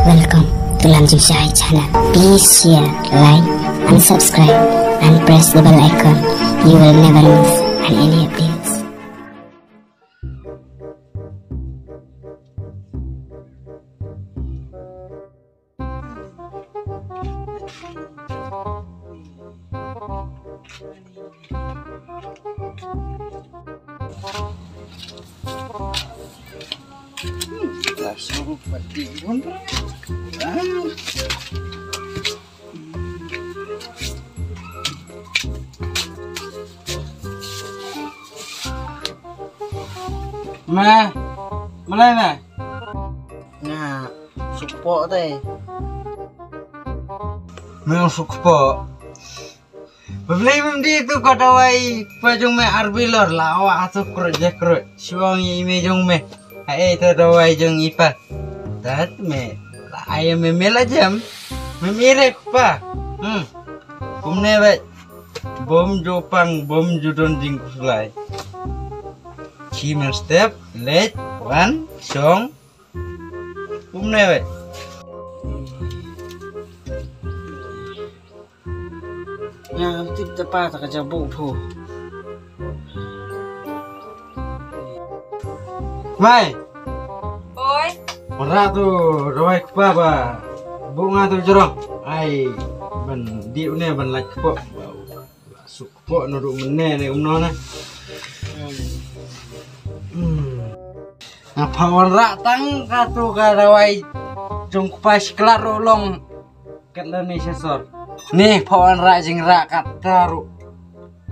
Welcome to Lamjung Shahid channel. Please share, like and subscribe and press the bell icon. You will never miss any updates. Langsung berdiri. Mah, mulai mah. Nah, supo teh. Memang supo. Beli mesti itu kata wai pajung me arbilor lawa atau kerja kerut. Suami me jong me. Hai tadawai jong ipa. Tat me. Ayam me mela jam. Me mirek pa. Kumne ba. Bom jopang bom judon jing sulai. Chimel step let one song. Kumne ba. Ya, tip tepat tak jabuk po. Mai. Oi. Ora tuh, roy apa? Bunga tuh jorong. Ai, ban di une ban lak po. Masuk po nuruk mene ne umno na. Ngapa ora tang katu karawai jong pas kelar ulong ket Indonesia sor. Nih pawan ra jing ra kataru.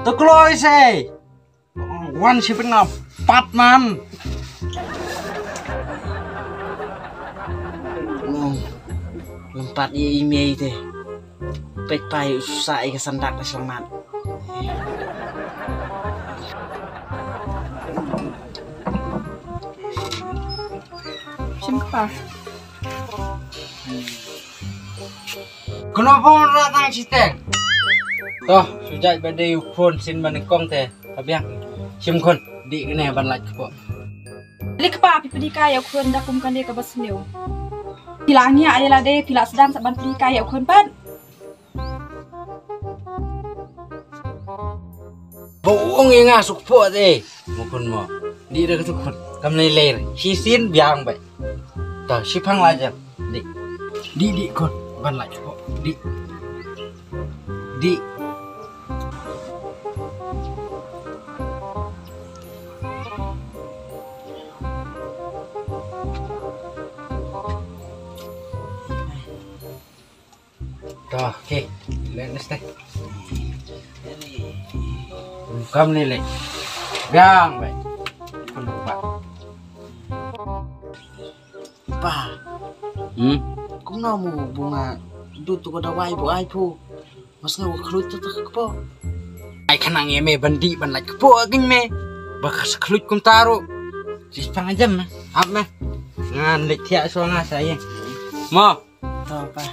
Tukloi se. Wan sipin ngapat man. Empat email teh. Pek pai susah ke sendak selamat. Siapa? Kenapa orang datang sistem? Toh, sujat badai phone sin manikong teh. Kabiang simkon di kene ban lak po. Lik pa pipidika ya kun da kum kan dia ke basniu. Pilangnya ayalah deh pila sedang saban pidika ya kun pan. Boong yang ngasuk po teh. Mukun mo. Di dah ketukun. Kam leler. Sisin biang baik. Toh, sipang lajar. Di kon ban lak po. Di Dah, oke. Lenes teh. Kam lele. Gang baik. Lupa. Pa. Kung namu bunga dutu ko dawai bu ai pu. Mas ngaw khlut to po. Ai kanang yeme bandi ban lak po agin me. Bakas khlut kum taru. Sis pangajam na. Ap na. Ngan lek tia so nga sayang. Mo. To pa.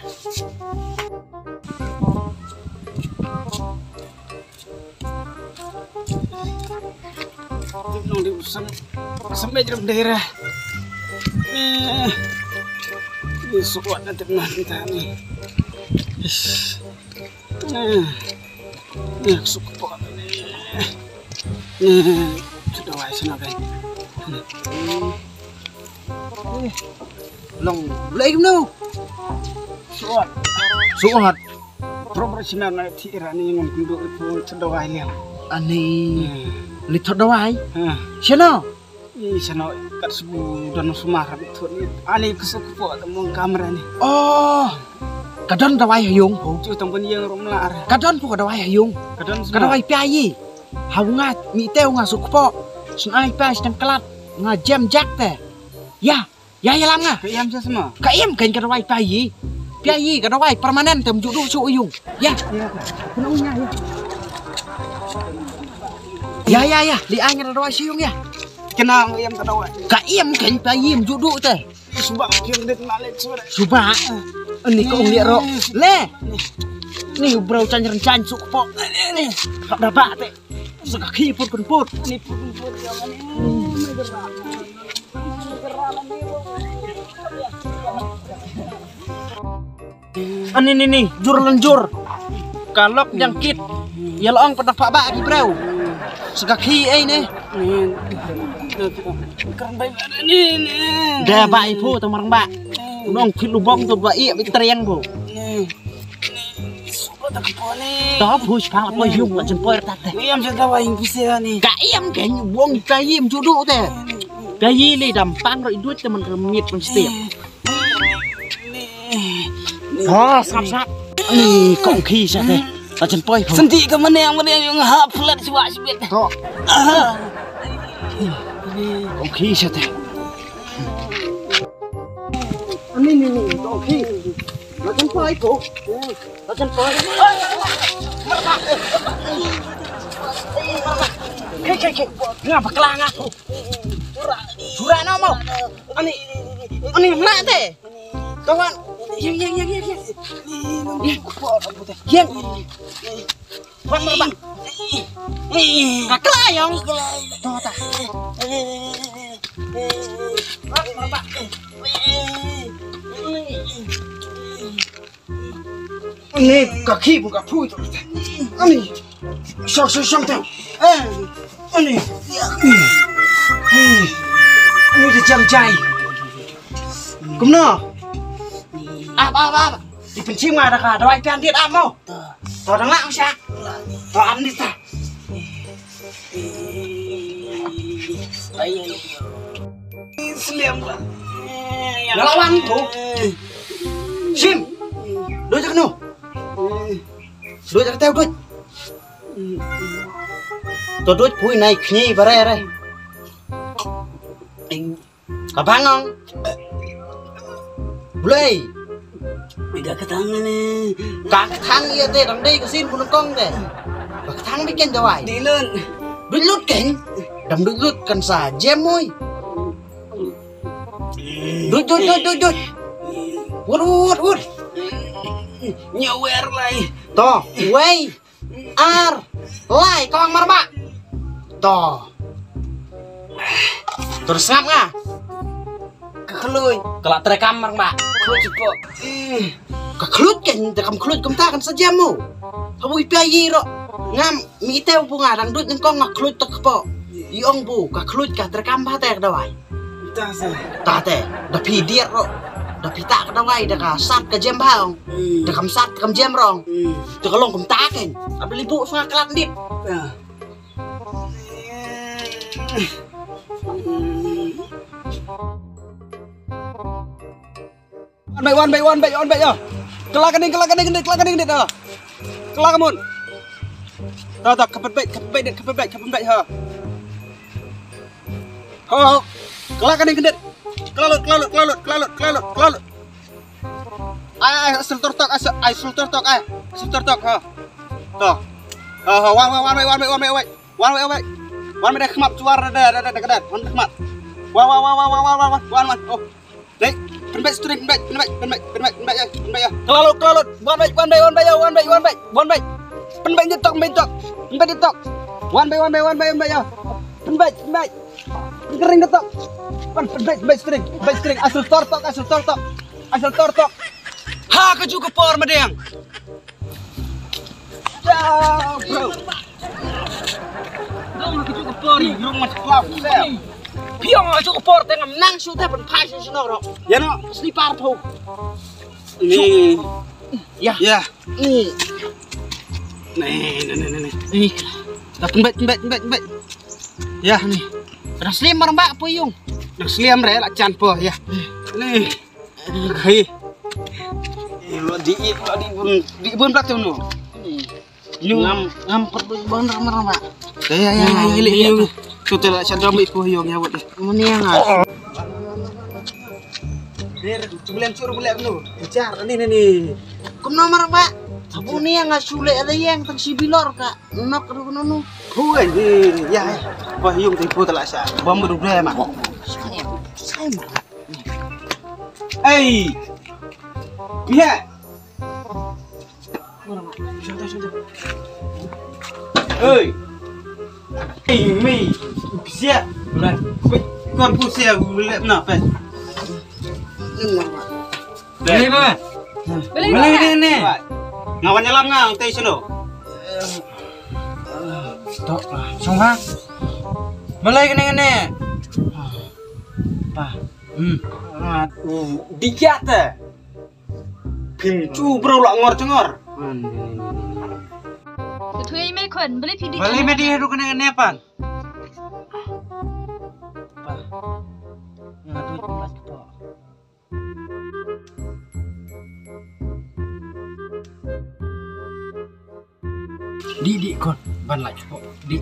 Nung di sampai dalam daerah. Ini suat nanti kita nih. Nah, suka pokok ini. Sudah wajib naga. Long, lagi no. Suat. Profesional nanti irani yang duduk itu sudah wajib. Ani. Lihat dawai, siapa? Siapa kat sebu dan sumar itu ni. Ali kesukup temu kamera ni. Oh, kadang dawai hayung. Cuci temu yang rumah ar. Kadang pun dawai hayung. Kadang dawai piayi. Haungat, miteu ngasukup. Senai pas dan kelat ngajam jak teh. Ya lam nga. Kaim semua. Kaim kan kadawai piayi. Piayi kadawai permanen temu judul suyung. Ya. Kenaunya ya. Ya, liang ada dawai siung ya. Kenang ayam tadawai. Kaim kan payim juduk teh. Subak yang dia nalet suara. Subak. Ini kau lihat ro. Le. Nih bro cancer suk po. Nih. Kak dapat teh. Sekaki pun kunput. Ini pun jangan ini. Nih, jur lenjur. Kalok jangkit. Ya loong pada pak bak bro. Sekaki nih. Keren baik nih. Dah baik pu teman mbak. Nong kit lubang tu baik biterian bu. Đó vui phang là dùng là chân bơi ta thế. Em sẽ tao anh cứ xe này. Cả em cái buông cái em chỗ độ thế. Cái gì lấy đầm phang rồi đuôi cho mình miệt mình xỉa. Đó sắp. Cộng khi sao thế? Là chân bơi không? Senti cái mình yang hấp lên suara sebet. Đó. Cộng khi sao thế? Ini cộng khi. Là chân bơi cô. Chân phơi. Kek. Ngapa kelang aku? Surah no mau. Ani nak teh. Kawan. Yang. Yang. Bang bang. Kakak yang. Tuh ta. Bang. Ini kaki buka pui tu. Ini syok tu. Ini dia jam cai. Kumno. Apa. Di pencing ada kah? Dawai pian dia mau. Tau dengar macam. Tau andi ta. Seliam lah. Lawan tu. Sim. Đôi chắc nô. Đôi chắc tao đôi. Tôi đôi pui này khỉ vào đây. Cả bang không? Play. Cả cái thằng này. Cả cái thằng kia đây đằng đây có xin của nó con đây. Cả cái thằng biết kén cho ai? Đi lên. Đôi lút kén. Đầm đôi lút cần xả gem môi. Đôi. Wood. Nyawer lagi. Toh, way, ar, lay, kawang marba. Toh. Terus ngap nggak? Kekeluy. Kalau terekam mbak. Kekeluy cukup. Kekeluy kan, terekam keluy kemtakan saja mu. Kamu ipiayi ro. Ngam, miteu bunga dangdut yang kau ngakluy tak po. Iong bu, kekeluy kah terekam batek dawai. Tate, tapi dia ro. Tapi tak kena wai dah sat ke jam bang, dah kam sat kam jam rong, dah kalong kam taken, abis libu sungai kelat dip. One bay ya. Kelak kening dit ah. Kelak kamun. Tak kapet baik ha. Oh, kelak kening dit. Kelalut. Asal tortok ha. Toh. Wan dah kemat suara dah kedat. Wan kemat. Wan. Oh. Dek, penbaik string penbaik ya. Kelalut. Wan baik. Penbaik ditok. Wan baik ya. Penbaik. Kering ditok. Penbaik string. Asal tortok. Ha, keju kepor medeng. Ya, bro. Dong keju kepor, yung mas klap sel. Piong keju kepor tengah menang sudah penpai seno ro. Ya no, slipar tu. Ni. Ya. Ni. Nih. Tak penbaik. Ya, nih. Dah slim mbak apa yung? Dah slim re lah can po ya. Nih. Hei. Lo di bun plak tu no. Ngam perlu bener mbak. Ya. Ili. Sudah lah sadam itu yung ya buat. Meni yang ah. Der, bulan curu bulan no. Bicar ni. Kum nomor mbak. Sabu ni yang asule ada yang tang sibilor kak. Nok no. Hui, ya. Wah yung tipu telah sa. Bom berdua mak. Saya mak. Hey. Lihat. Oi. Mi. Siap. Bulan. Kon pu siap bulan nak pas. Ini apa? Beli ini. Ngawan nyelam ngang teh seno. Tok, song ha. Malay kene. Pa. Hmm. Dikat teh. Pincu bro lak ngor-cengor. Tuh mai kon beli pidi. Malay medi ru kene pan. Pa. Ngadu jelas kepo. Di kon ban lagi kok. Di.